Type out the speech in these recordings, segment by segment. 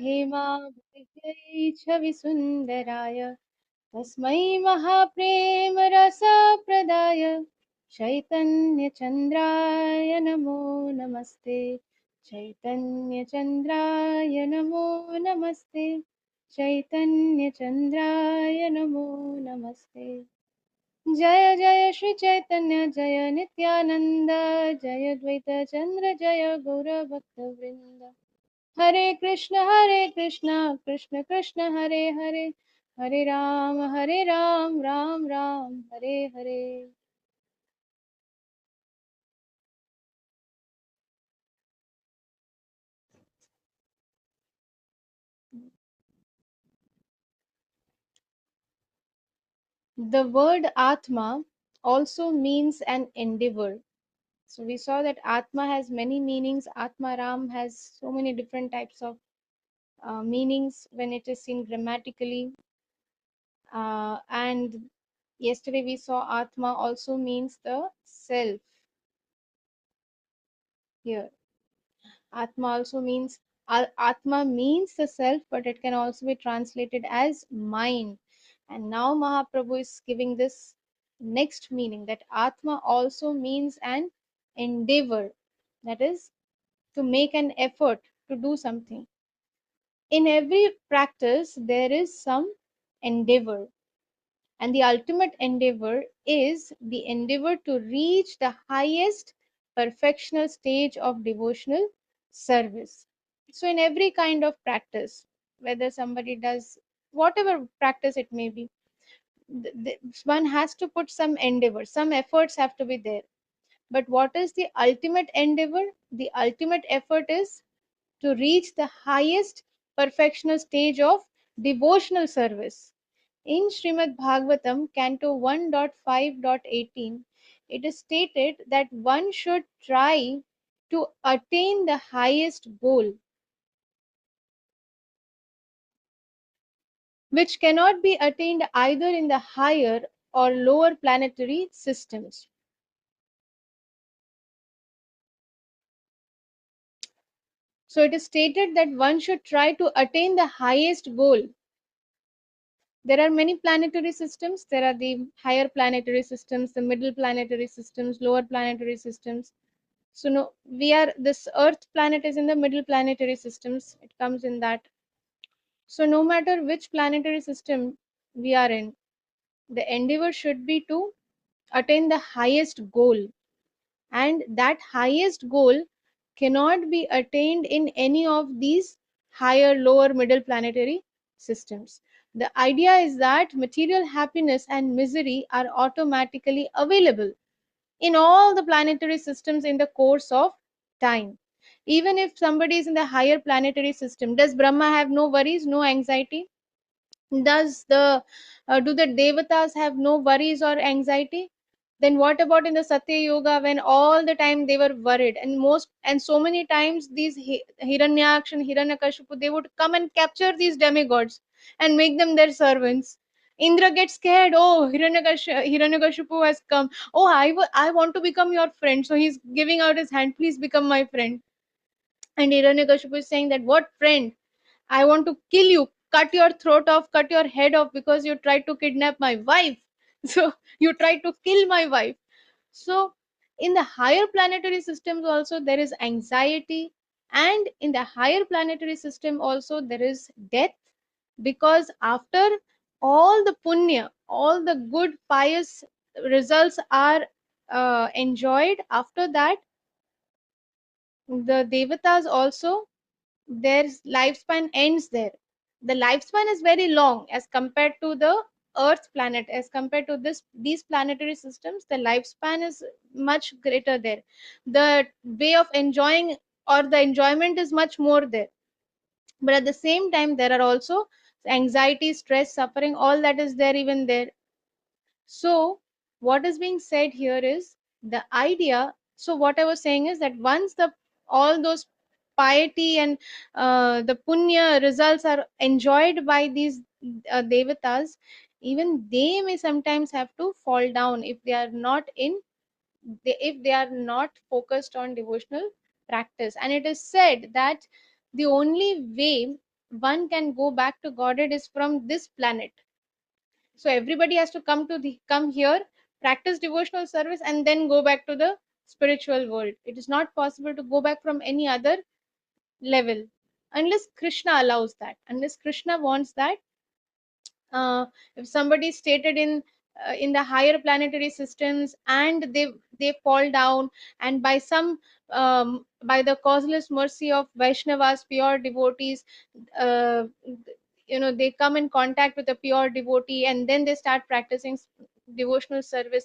हेमाभृत्यै छविसुन्दराय तस्मै महाप्रेमरसप्रदाय चैतन्यचन्द्राय नमो नमस्ते। चैतन्यचन्द्राय नमो नमस्ते। चैतन्यचन्द्राय नमो नमस्ते। जय जय श्री चैतन्य जय नित्यानंद जय द्वैत चंद्र जय गौरभक्तवृंद। हरे कृष्ण कृष्ण कृष्ण हरे हरे, हरे Ram Ram Ram Hare Hare. The word Atma also means an endeavor. So we saw that Atma has many meanings. Atma Ram has so many different types of meanings when it is seen grammatically. And yesterday we saw Atma also means the self here. Atma also means Atma means the self, but it can also be translated as mind. And now Mahaprabhu is giving this next meaning that Atma also means an endeavor, that is, to make an effort to do something. In every practice, there is some endeavor, and the ultimate endeavor is the endeavor to reach the highest perfectional stage of devotional service. So in every kind of practice, whether somebody does whatever practice it may be, one has to put some endeavor, some efforts have to be there. But what is the ultimate endeavor? The ultimate effort is to reach the highest perfectional stage of devotional service. In Srimad Bhagavatam, Canto 1.5.18, it is stated that one should try to attain the highest goal, which cannot be attained either in the higher or lower planetary systems. So it is stated that one should try to attain the highest goal. There are many planetary systems. There are the higher planetary systems, the middle planetary systems, lower planetary systems. So no, we are, this Earth planet is in the middle planetary systems. It comes in that. So no matter which planetary system we are in, the endeavor should be to attain the highest goal, and that highest goal cannot be attained in any of these higher, lower, middle planetary systems. The idea is that material happiness and misery are automatically available in all the planetary systems in the course of time. Even if somebody is in the higher planetary system, does Brahma have no worries, no anxiety? Does the Do the devatas have no worries or anxiety? Then what about in the Satya Yoga, when all the time they were worried, and so many times these Hiranyaksha and Hiranyakashipu, they would come and capture these demigods and make them their servants. Indra gets scared. Oh, Hiranyakashipu has come. Oh, I want to become your friend. So he's giving out his hand. Please become my friend. And Hiranyakashipu is saying that, what friend? I want to kill you, cut your throat off, cut your head off because you tried to kidnap my wife. So you tried to kill my wife. So in the higher planetary systems also there is anxiety, and in the higher planetary system also there is death, because after all the punya, all the good pious results are enjoyed, after that the devatas also, their lifespan ends there. The lifespan is very long as compared to the Earth planet, as compared to these planetary systems. The lifespan is much greater there. The way of enjoying, or the enjoyment, is much more there. But at the same time, there are also anxiety, stress, suffering, all that is there, even there. So what is being said here is the idea. So what I was saying is that once the all those piety and the punya results are enjoyed by these devatas, even they may sometimes have to fall down if they are not if they are not focused on devotional practice. And it is said that the only way one can go back to Godhead is from this planet. So everybody has to come here, practice devotional service, and then go back to the spiritual world. It is not possible to go back from any other level unless Krishna allows that. Unless Krishna wants that, uh, if somebody stated in the higher planetary systems and they fall down, and by some by the causeless mercy of Vaishnavas, pure devotees, uh, they come in contact with a pure devotee and then they start practicing devotional service,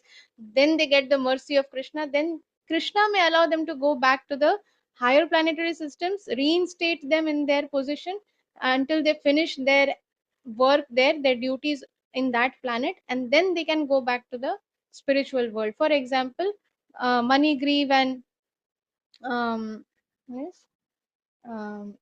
then they get the mercy of Krishna, then Krishna may allow them to go back to the higher planetary systems, reinstate them in their position until they finish their work there, their duties in that planet, and then they can go back to the spiritual world. For example, Manigriv and yes, um,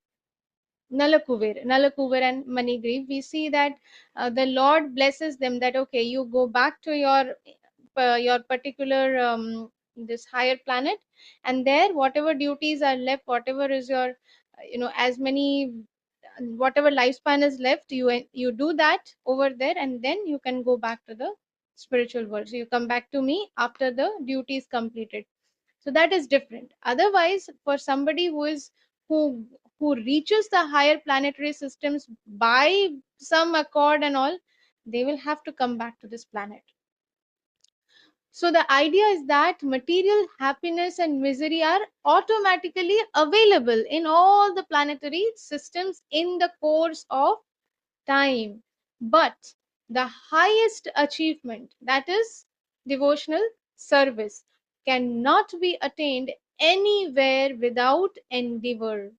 Nalakuver and Manigriv, we see that the Lord blesses them that okay, you go back to your particular this higher planet, and there whatever duties are left, whatever is your as many whatever lifespan is left, you do that over there, and then you can go back to the spiritual world. So you come back to me after the duty is completed. So that is different. Otherwise, for somebody who who reaches the higher planetary systems by some accord and all, they will have to come back to this planet. So the idea is that material happiness and misery are automatically available in all the planetary systems in the course of time. But the highest achievement, that is devotional service, cannot be attained anywhere without endeavor.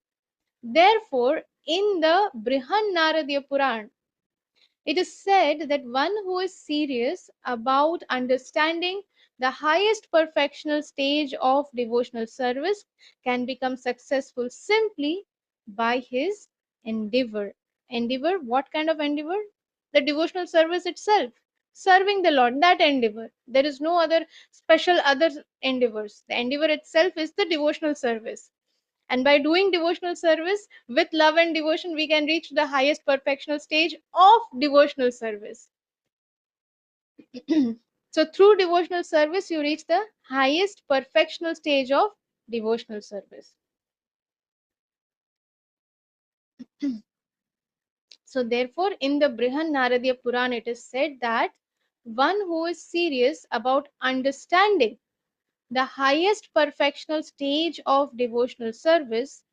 Therefore, in the Brihan Puran, it is said that one who is serious about understanding the highest perfectional stage of devotional service can become successful simply by his endeavor. Endeavor, what kind of endeavor? The devotional service itself, serving the Lord, that endeavor. There is no other special other endeavors. The endeavor itself is the devotional service, and by doing devotional service with love and devotion, we can reach the highest perfectional stage of devotional service. So through devotional service, you reach the highest perfectional stage of devotional service. So therefore, in the Brihan Naradiya Puran, it is said that one who is serious about understanding the highest perfectional stage of devotional service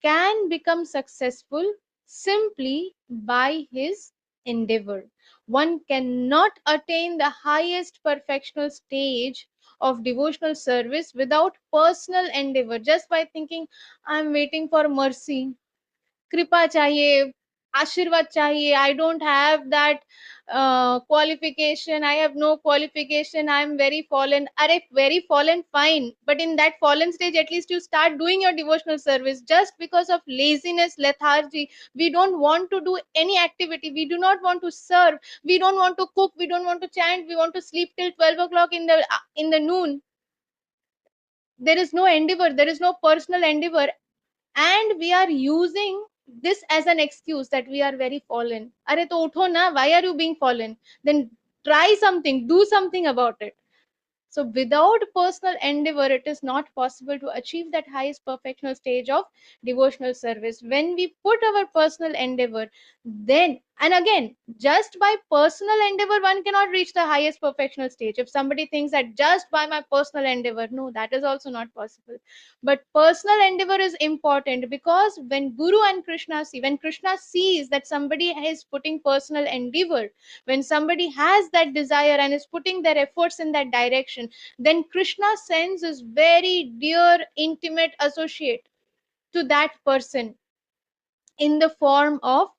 can become successful simply by his endeavor. One cannot attain the highest perfectional stage of devotional service without personal endeavor, just by thinking, I'm waiting for mercy, कृपा चाहिए, आशीर्वाद चाहिए, I don't have that qualification, I have no qualification, I am very fallen. Are very fallen, fine, but in that fallen stage at least you start doing your devotional service. Just because of laziness, lethargy, we don't want to do any activity, we do not want to serve, we don't want to cook, we don't want to chant, we want to sleep till 12 o'clock in the noon. There is no endeavor, there is no personal endeavor, and we are using this as an excuse that we are very fallen. Are to utho na, why are you being fallen? Then try something, do something about it. So without personal endeavor, it is not possible to achieve that highest perfectional stage of devotional service. When we put our personal endeavor, then and again, just by personal endeavor, one cannot reach the highest perfectional stage. If somebody thinks that just by my personal endeavor, no, that is also not possible. But personal endeavor is important, because when Guru and Krishna see, when Krishna sees that somebody is putting personal endeavor, when somebody has that desire and is putting their efforts in that direction, then Krishna sends his very dear intimate associate to that person in the form of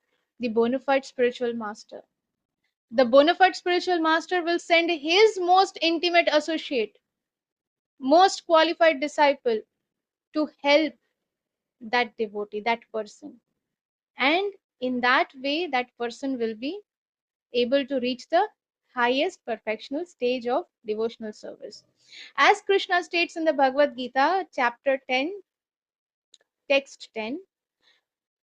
the bona fide spiritual master. The bona fide spiritual master will send his most intimate associate, most qualified disciple, to help that devotee, that person. And in that way, that person will be able to reach the highest perfectional stage of devotional service. As Krishna states in the Bhagavad Gita, chapter 10, text 10,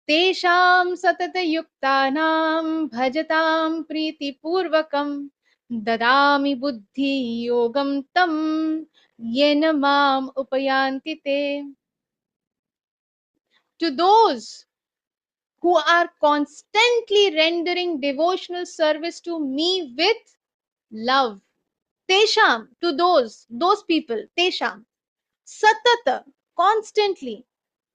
तेषां सततयुक्तानां भजतां प्रीतिपूर्वकं ददामि बुद्धियोगं तं येन माम् उपयान्ति ते. To those who are constantly rendering devotional service to me with love. Tesham, to those people, Tesham, Satata, constantly.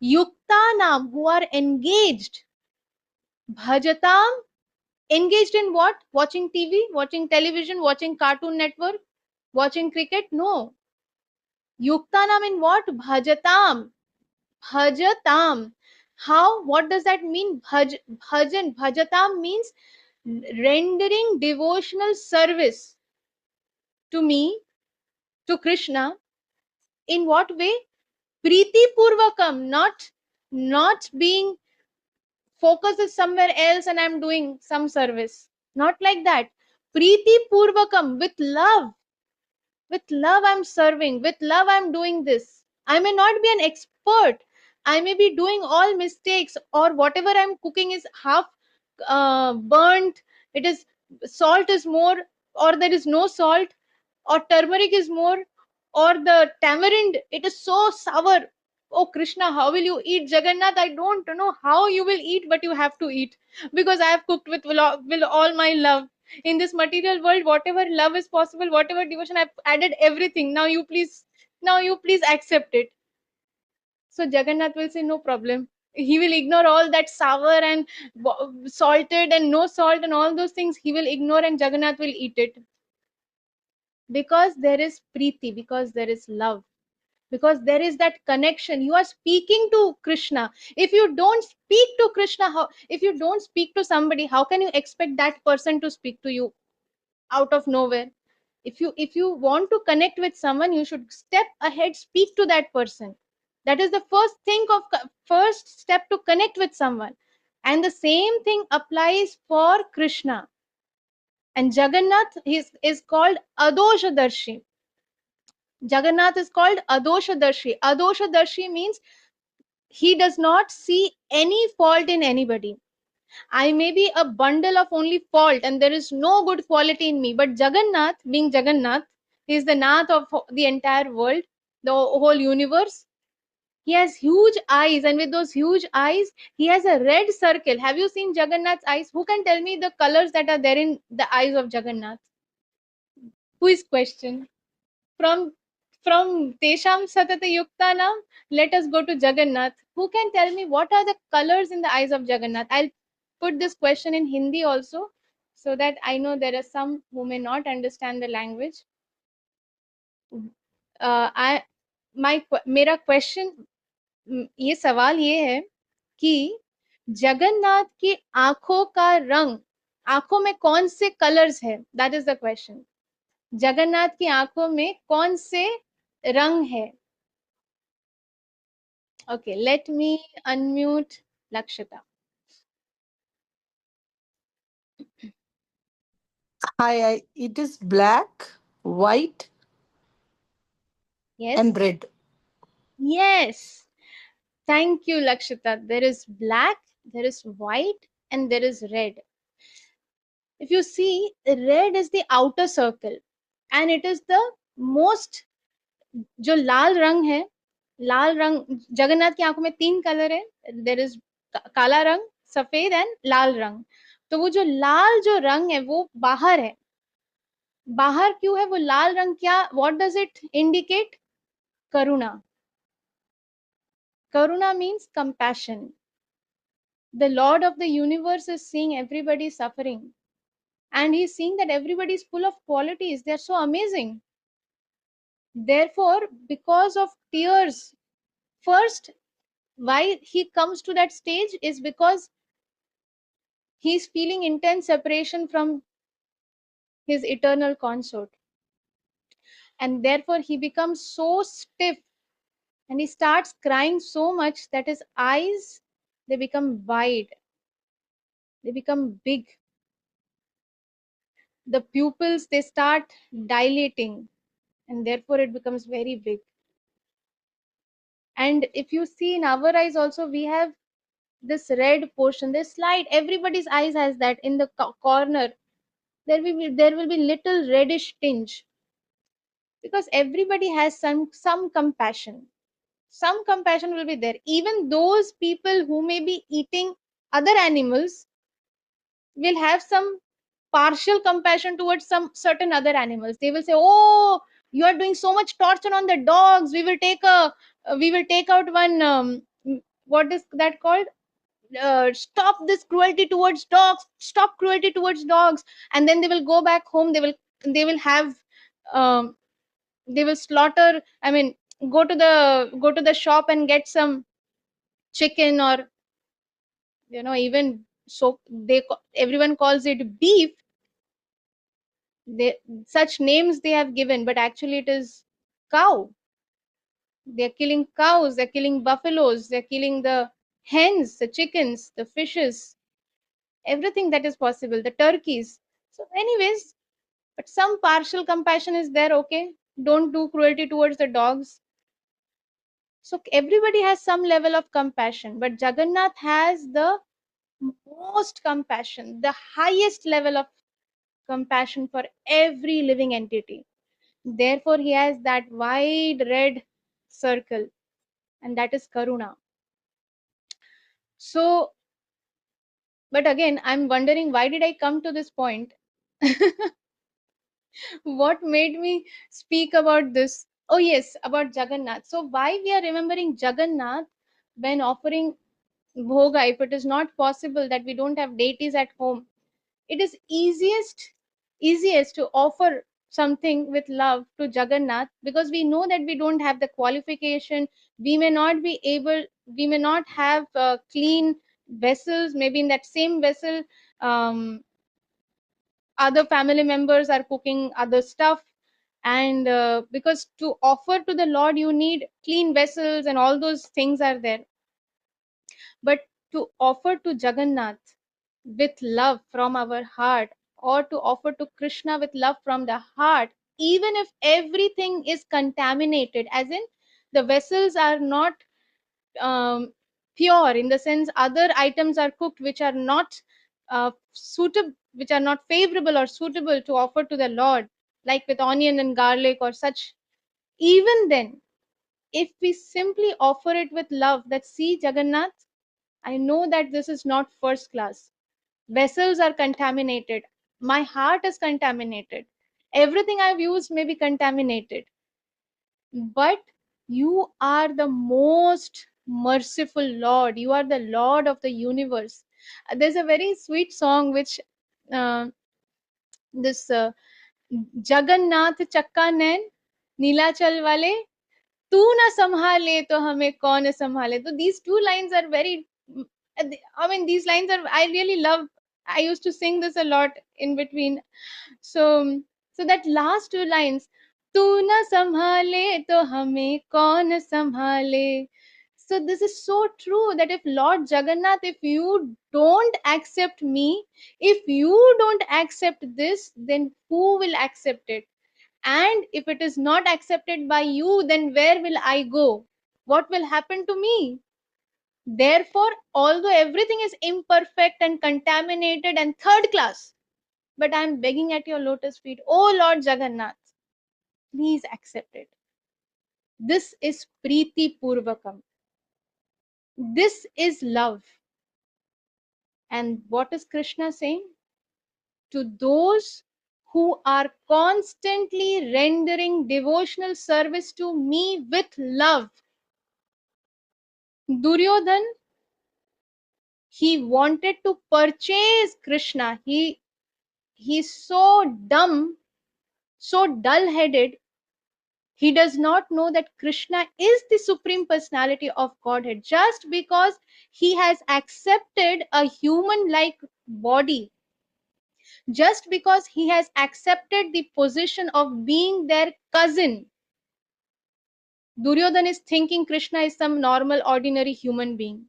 Yuktanam, who are engaged. Bhajatam, engaged in what? Watching TV, watching television, watching Cartoon Network, watching cricket? No. Yuktanam in what? Bhajatam. Bhajatam. How? What does that mean? Bhajan. Bhajatam means rendering devotional service to me, to Krishna. In what way? Preeti Purvakam, not being focus is somewhere else and I'm doing some service. Not like that. Preeti Purvakam, with love. With love I'm serving. With love I'm doing this. I may not be an expert. I may be doing all mistakes, or whatever I'm cooking is half burnt. It is salt is more, or there is no salt, or turmeric is more, or the tamarind it is so sour. Oh Krishna, how will you eat? Jagannath, I don't know how you will eat, but you have to eat, because I have cooked with all my love. In this material world, whatever love is possible, whatever devotion, I've added everything. Now you please accept it. So Jagannath will say, no problem. He will ignore all that sour and salted and no salt and all those things. He will ignore, and Jagannath will eat it, because there is preeti, because there is love, because there is that connection. You are speaking to Krishna. If you don't speak to Krishna, if you don't speak to somebody, how can you expect that person to speak to you out of nowhere? If you want to connect with someone, you should step ahead, speak to that person. That is the first step to connect with someone. And the same thing applies for Krishna. And Jagannath is called Adoshadarshi. Jagannath is called Adoshadarshi. Adoshadarshi means he does not see any fault in anybody. I may be a bundle of only fault and there is no good quality in me. But Jagannath, being Jagannath, he is the Nath of the entire world, the whole universe. He has huge eyes, and with those huge eyes, he has a red circle. Have you seen Jagannath's eyes? Who can tell me the colors that are there in the eyes of Jagannath? Who is question? From Tesham Satata Yuktanam, let us go to Jagannath. Who can tell me what are the colors in the eyes of Jagannath? I'll put this question in Hindi also, so that I know there are some who may not understand the language. I मेरा question, ये सवाल ये है कि जगन्नाथ की आंखों का रंग, आंखों में कौन से कलर्स है? That is the question. Jagannath की आंखों में कौन से रंग है? Okay, let me unmute Lakshita. It is black, white, Yes. and red. Yes. Thank you, Lakshita. There is black, there is white, and there is red. If you see, red is the outer circle, and it is the most, जो लाल रंग है, लाल रंग, जगन्नाथ की आंखों में 3 colour है. There is काला रंग, सफेद एंड लाल रंग. तो वो जो लाल जो रंग है वो बाहर है. बाहर क्यों है वो लाल रंग? क्या, what does it indicate? Karuna. Karuna means compassion. The Lord of the universe is seeing everybody suffering, and he's seeing that everybody is full of qualities. They're so amazing. Therefore, because of tears, first, why he comes to that stage is because he's feeling intense separation from his eternal consort. And therefore, he becomes so stiff, and he starts crying so much that his eyes, they become wide, they become big. The pupils, they start dilating, and therefore it becomes very big. And if you see in our eyes also, we have this red portion, this slide, everybody's eyes has that in the corner. There will be little reddish tinge, because everybody has some compassion. Some compassion will be there. Even those people who may be eating other animals will have some partial compassion towards some certain other animals. They will say, oh, you are doing so much torture on the dogs, we will take out one, what is that called, stop this cruelty towards dogs, stop cruelty towards dogs. And then they will go back home, they will have, um, they will slaughter, I mean, go to the shop and get some chicken, or even, so everyone calls it beef. They, such names they have given, but actually it is cow. They're killing cows, they're killing buffaloes, they're killing the hens, the chickens, the fishes, everything that is possible, the turkeys. So anyways, but some partial compassion is there. Okay, don't do cruelty towards the dogs. So everybody has some level of compassion, but Jagannath has the most compassion, the highest level of compassion for every living entity. Therefore, he has that wide red circle, and that is Karuna. So, but again, I'm wondering, why did I come to this point? What made me speak about this? Oh, yes, about Jagannath. So, why we are remembering Jagannath when offering bhoga, if it is not possible that we don't have deities at home? It is easiest to offer something with love to Jagannath, because we know that we don't have the qualification. We may not be able, we may not have clean vessels. Maybe in that same vessel, um, other family members are cooking other stuff. And because to offer to the Lord, you need clean vessels and all those things are there. But to offer to Jagannath with love from our heart, or to offer to Krishna with love from the heart, even if everything is contaminated, as in the vessels are not pure, in the sense other items are cooked which are not suitable, which are not favorable or suitable to offer to the Lord, like with onion and garlic or such. Even then, if we simply offer it with love, that see Jagannath, I know that this is not first class. Vessels are contaminated. My heart is contaminated. Everything I've used may be contaminated. But you are the most merciful Lord. You are the Lord of the universe. There's a very sweet song which this Jagannath Chakka Nain Neelachal Wale तू ना संभाले तो हमें कौन संभाले. So these two lines are very, I mean, these lines are, I really love. I used to sing this a lot in between. So that last two lines, तू ना संभाले तो हमें कौन संभाले. So this is so true, that if Lord Jagannath, if you don't accept me, if you don't accept this, then who will accept it? And if it is not accepted by you, then where will I go? What will happen to me? Therefore, although everything is imperfect and contaminated and third class, but I am begging at your lotus feet, oh Lord Jagannath, please accept it. This is Preeti Purvakam. This is love. And what is Krishna saying? To those who are constantly rendering devotional service to me with love. Duryodhan, he wanted to purchase Krishna. He's so dumb, so dull-headed. He does not know that Krishna is the supreme personality of Godhead. Just because he has accepted a human-like body, just because he has accepted the position of being their cousin, Duryodhan is thinking Krishna is some normal, ordinary human being.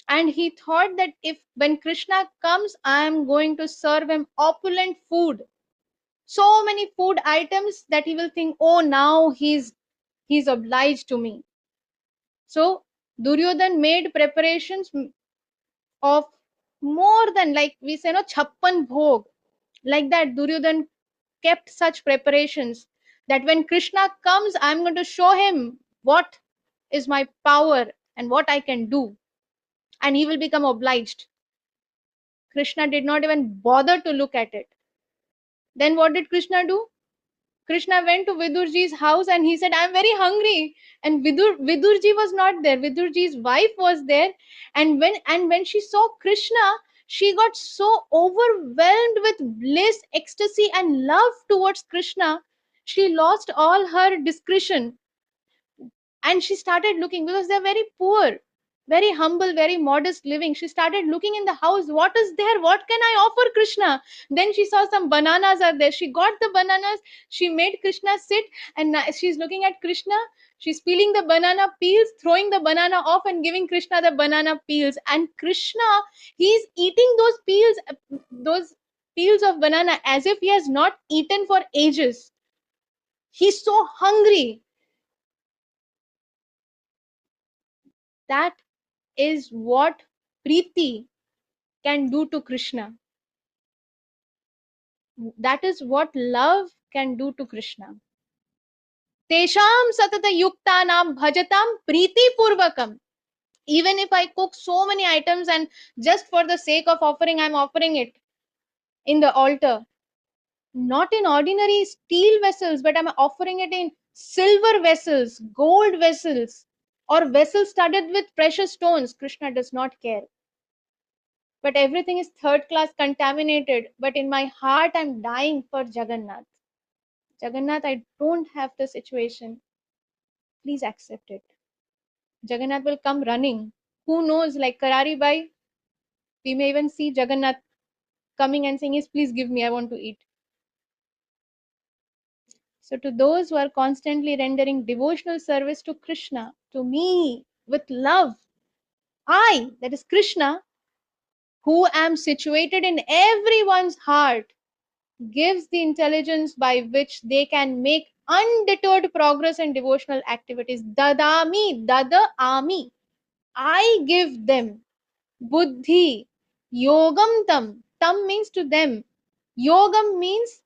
And he thought that if when Krishna comes, I am going to serve him opulent food, so many food items, that he will think, oh, now he's obliged to me. So Duryodhan made preparations of more than, like we say, no, chappan bhog. Like that, Duryodhan kept such preparations that when Krishna comes, I'm going to show him what is my power and what I can do, and he will become obliged. Krishna did not even bother to look at it. Then what did Krishna do? Krishna went to Vidurji's house and he said, I'm very hungry. And Vidurji was not there. Vidurji's wife was there. And when she saw Krishna, she got so overwhelmed with bliss, ecstasy, and love towards Krishna. She lost all her discretion and she started looking, because they're very poor, very humble, very modest living. She started looking in the house, what is there, what can I offer Krishna? Then she saw some bananas are there. She got the bananas, she made Krishna sit, and she's looking at Krishna. She's peeling the banana peels, throwing the banana off and giving Krishna the banana peels. And Krishna, he's eating those peels of banana as if he has not eaten for ages. He's so hungry. That is what Preeti can do to Krishna. That is what love can do to Krishna. Tesham satata yuktanam bhajatam Preeti purvakam. Even if I cook so many items and just for the sake of offering, I'm offering it in the altar. Not in ordinary steel vessels, but I'm offering it in silver vessels, gold vessels, or vessels studded with precious stones. Krishna does not care. But everything is third class, contaminated. But in my heart, I'm dying for Jagannath. Jagannath, I don't have the situation. Please accept it. Jagannath will come running. Who knows, like Karari Bai, we may even see Jagannath coming and saying, yes, please give me, I want to eat. So to those who are constantly rendering devotional service to Krishna, to me, with love, I, that is Krishna, who am situated in everyone's heart, gives the intelligence by which they can make undeterred progress in devotional activities. Dadami, dada ami. I give them buddhi, yogam tam. Tam means to them. Yogam means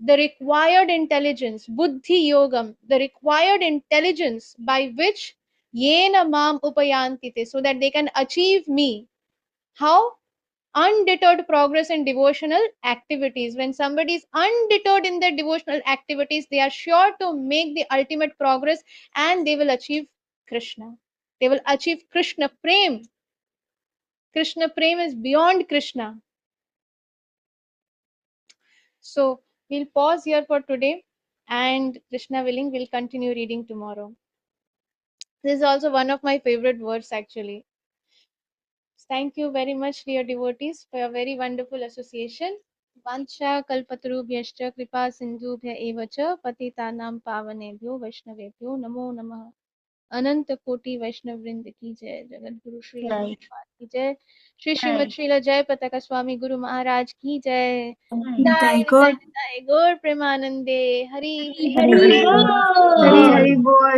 the required intelligence. Buddhi yogam, the required intelligence by which yena mam upayantite, so that they can achieve me. How? Undeterred progress in devotional activities. When somebody is undeterred in their devotional activities, they are sure to make the ultimate progress and they will achieve Krishna. They will achieve Krishna Prem. Krishna Prem is beyond Krishna. So we'll pause here for today, and Krishna willing, we'll continue reading tomorrow. This is also one of my favorite words actually. Thank you very much, dear devotees, for your very wonderful association. Vancha kalpatarubhyascha kripa sindhubhya eva cha patitanam pavanebhyo vaishnavebhyo namo namah. अनंत कोटि वैष्णव वृंद की जय, Jagat Guru Srila Right. Prabhupada की जय, श्री श्रीमद श्रील जय पताका स्वामी गुरु महाराज की जय, Nitai निताय Gaur. निताय निताय गौर प्रेमानंदे, हरि हरि हरि बोल हरि हरि बोल।